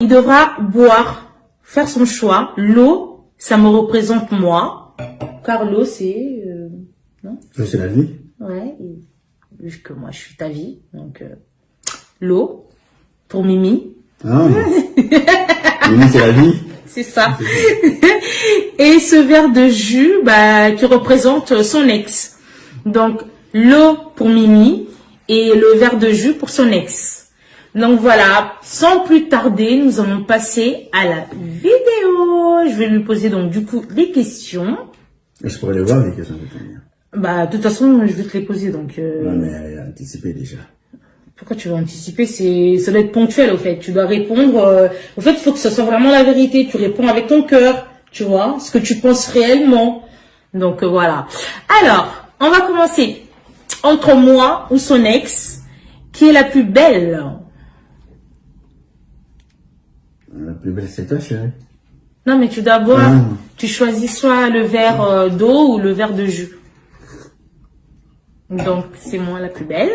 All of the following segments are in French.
Il devra boire, faire son choix. L'eau, ça me représente moi. Car l'eau, c'est... non? C'est la vie. Ouais, vu que moi, je suis ta vie. Donc, l'eau, pour Mimi. Ah, Mimi, c'est la vie. C'est ça. Et ce verre de jus, qui représente son ex. Donc, l'eau pour Mimi et le verre de jus pour son ex. Donc voilà, sans plus tarder, nous allons passer à la vidéo. Je vais lui poser donc du coup des questions. Je pourrais les voir, les questions de tenir. De toute façon, je vais te les poser. Donc, Non, mais anticiper déjà. Pourquoi tu veux anticiper? Ça doit être ponctuel, au fait. Tu dois répondre. Au fait, il faut que ce soit vraiment la vérité. Tu réponds avec ton cœur, tu vois, ce que tu penses réellement. Donc, voilà. Alors, on va commencer. Entre moi ou son ex, qui est la plus belle? La plus belle, c'est toi, chérie. Non, mais tu dois boire. Tu choisis soit le verre d'eau ou le verre de jus. Donc, c'est moi la plus belle.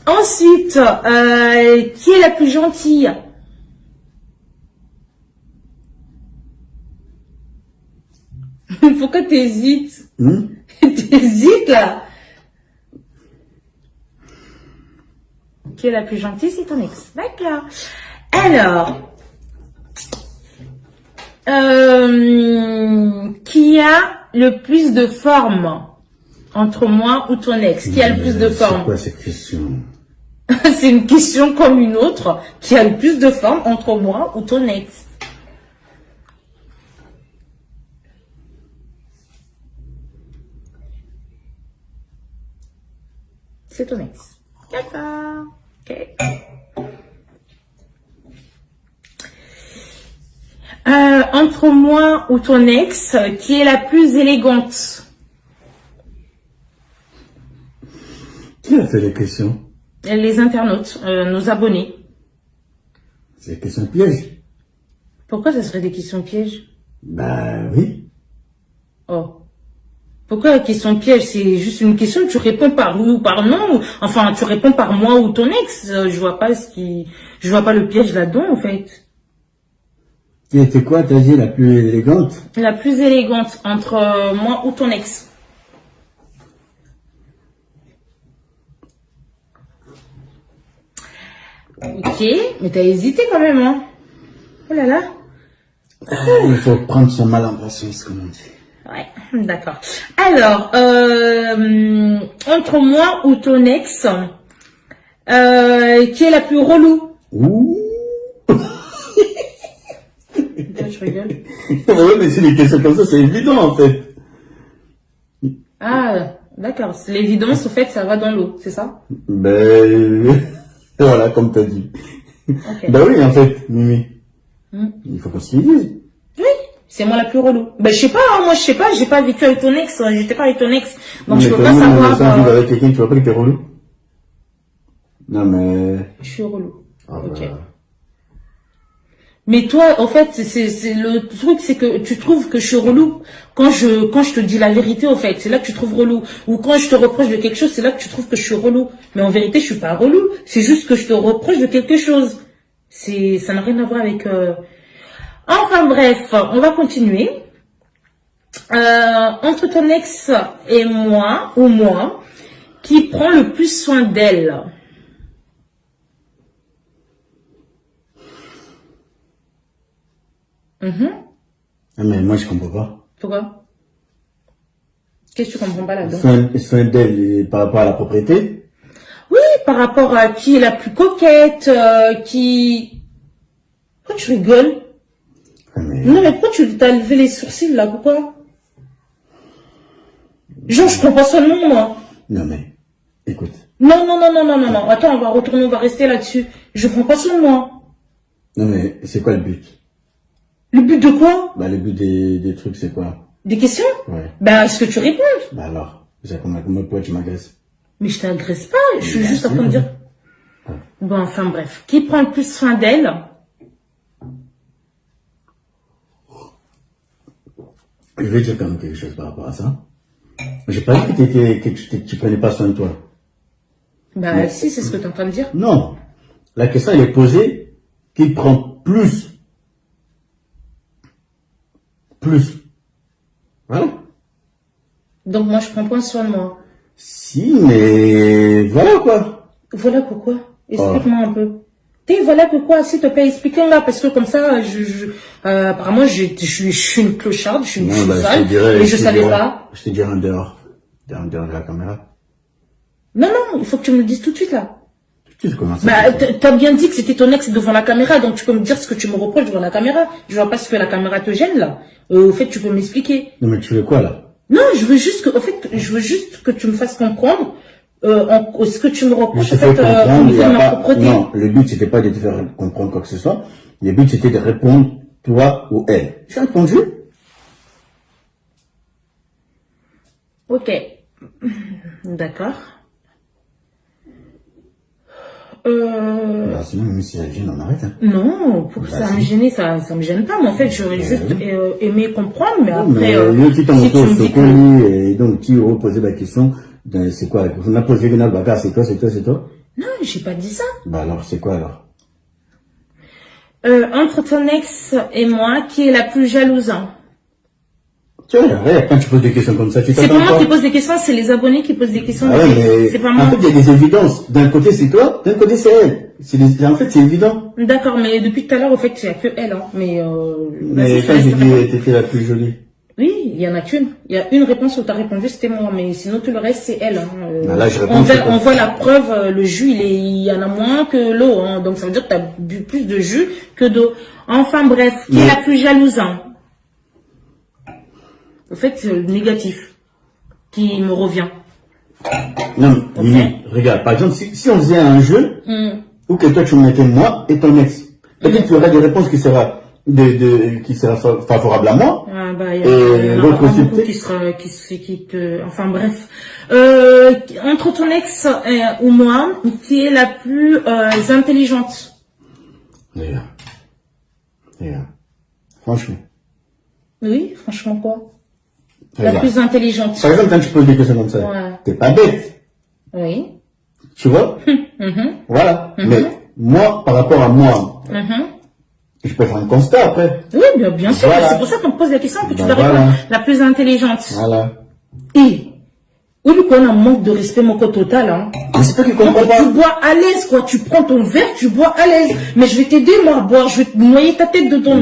Ensuite, qui est la plus gentille? Pourquoi t'hésites? T'hésites là? Qui est la plus gentille? C'est ton ex. D'accord. Alors, qui a le plus de forme entre moi ou ton ex? Qui a le plus de forme? C'est quoi cette question? C'est une question comme une autre. Qui a le plus de forme entre moi ou ton ex? C'est ton ex. D'accord. Ok. Entre moi ou ton ex, qui est la plus élégante? Qui a fait les questions? Les internautes, nos abonnés. C'est des questions pièges. Pourquoi ça serait des questions pièges? Oui. Oh. Pourquoi la question piège? C'est juste une question, tu réponds par oui ou par non. Enfin, tu réponds par moi ou ton ex. Je vois pas le piège là-dedans, en fait. Qui était quoi, t'as dit, la plus élégante? La plus élégante entre moi ou ton ex. Ok, mais t'as hésité quand même, hein? Oh là là. Il faut prendre son mal en patience, comme on dit. Ouais, d'accord. Alors, entre moi ou ton ex, qui est la plus relou? Ouh. Je rigole. Ouais, mais c'est des questions comme ça, c'est évident, en fait. Ah, d'accord. C'est l'évidence, au fait, ça va dans l'eau, c'est ça? Voilà, comme t'as dit. Okay. Oui, en fait, Mimi. Il faut qu'on se le dise. Oui, c'est moi la plus relou. Je sais pas, hein, moi je sais pas, j'ai pas vécu avec ton ex, j'étais pas avec ton ex, donc je peux pas savoir. Vivre avec quelqu'un, tu vois pas que t'es relou? Non, mais... Je suis relou. Ah, ok. bah. Mais toi, en fait, c'est le truc, c'est que tu trouves que je suis relou quand je te dis la vérité, en fait. C'est là que tu trouves relou. Ou quand je te reproche de quelque chose, c'est là que tu trouves que je suis relou. Mais en vérité, je suis pas relou. C'est juste que je te reproche de quelque chose. Ça n'a rien à voir avec... Enfin bref, on va continuer. Entre ton ex et moi, ou moi, qui prend le plus soin d'elle? Ah, mais moi, je comprends pas. Pourquoi? Qu'est-ce que tu comprends pas là-dedans? Soin d'elle par rapport à la propriété? Oui, par rapport à qui est la plus coquette, qui... Pourquoi tu rigoles? Non, mais pourquoi tu t'as levé les sourcils là? Pourquoi? Genre, je prends pas soin de moi. Non, mais, écoute. Non. Attends, on va retourner, on va rester là-dessus. Je prends pas soin de moi. Non, mais c'est quoi le but? Le but de quoi? Le but des trucs, c'est quoi? Des questions? Ouais. Est-ce que tu réponds? Alors, pourquoi tu m'agresses? Mais je t'agresse pas, je suis juste en train de dire. Ouais. Bon, enfin bref. Qui prend le plus soin d'elle? Je vais dire quand même quelque chose par rapport à ça. J'ai pas dit que tu prenais pas soin de toi. Si, c'est ce que tu es en train de dire. Non. La question, elle est posée. Qui prend plus. Voilà. Donc moi, je prends pas soin de moi. Si, mais voilà quoi. Voilà pourquoi. Explique-moi un peu. Voilà pourquoi, s'il te plaît, explique-moi, parce que comme ça, apparemment, je suis une clocharde, je suis une sale, et je savais pas. Je te dirai en dehors de la caméra. Non, il faut que tu me le dises tout de suite, là. Tu commences t'as bien dit que c'était ton ex devant la caméra, donc tu peux me dire ce que tu me reproches devant la caméra. Je vois pas ce que la caméra te gêne, là. Au fait, tu peux m'expliquer. Non, mais tu veux quoi, là? Non, je veux juste que tu me fasses comprendre, ce que tu me reproches, en fait, au niveau de ma propreté. Non, le but, c'était pas de te faire comprendre quoi que ce soit. Le but, c'était de répondre, toi ou elle. J'ai répondu. Ok. D'accord. Sinon, même si elle gêne, on arrête. Hein. Non, pour ça me gêner, ça me gêne pas. Mais en fait, j'aurais juste aimé comprendre, mais après, si tu me dis que... et donc tu reposais la question, c'est quoi? On a posé une bagarre, c'est toi? Non, j'ai pas dit ça. Bah alors, c'est quoi alors? Entre ton ex et moi, qui est la plus jalouse? Tu vois, quand tu poses des questions comme ça, tu t'attends pas. C'est pas moi qui pose des questions, c'est les abonnés qui posent des questions. C'est pas moi. En fait, il y a des évidences. D'un côté, c'est toi, d'un côté, c'est elle. En fait, c'est évident. D'accord, mais depuis tout à l'heure, au fait, il n'y a que elle. Hein. Mais quand j'ai dit, t'étais la plus jolie. Oui, il y en a qu'une. Il y a une réponse où tu as répondu, c'était moi. Mais sinon, tout le reste, c'est elle. Hein. Là, on voit la preuve, le jus, il y en a moins que l'eau. Hein. Donc, ça veut dire que tu as bu plus de jus que d'eau. Enfin, bref, qui est la plus jalouse? Hein. En fait, c'est le négatif qui me revient. Non, mais regarde, par exemple, si on faisait un jeu, ou que toi tu mettais moi et ton ex, peut-être qu'il y aurait des réponses qui sera favorable à moi, et l'autre aussi enfin bref. Entre ton ex ou moi, qui est la plus intelligente? Regarde. Franchement. Oui, franchement quoi? La plus intelligente. Par exemple, quand tu poses des questions comme ça, t'es pas bête. Oui. Tu vois? Voilà. Mais moi, par rapport à moi, je peux faire un constat après. Oui, bien sûr. Voilà. C'est pour ça qu'on te pose la question que tu dois répondre. La plus intelligente. Voilà. Et oui, qu'on a un manque de respect, mon côté total. Hein. Mais c'est toi qui comprends pas. Tu bois à l'aise, quoi. Tu prends ton verre, tu bois à l'aise. Mais je vais t'aider, moi, à boire. Je vais te noyer ta tête de ton...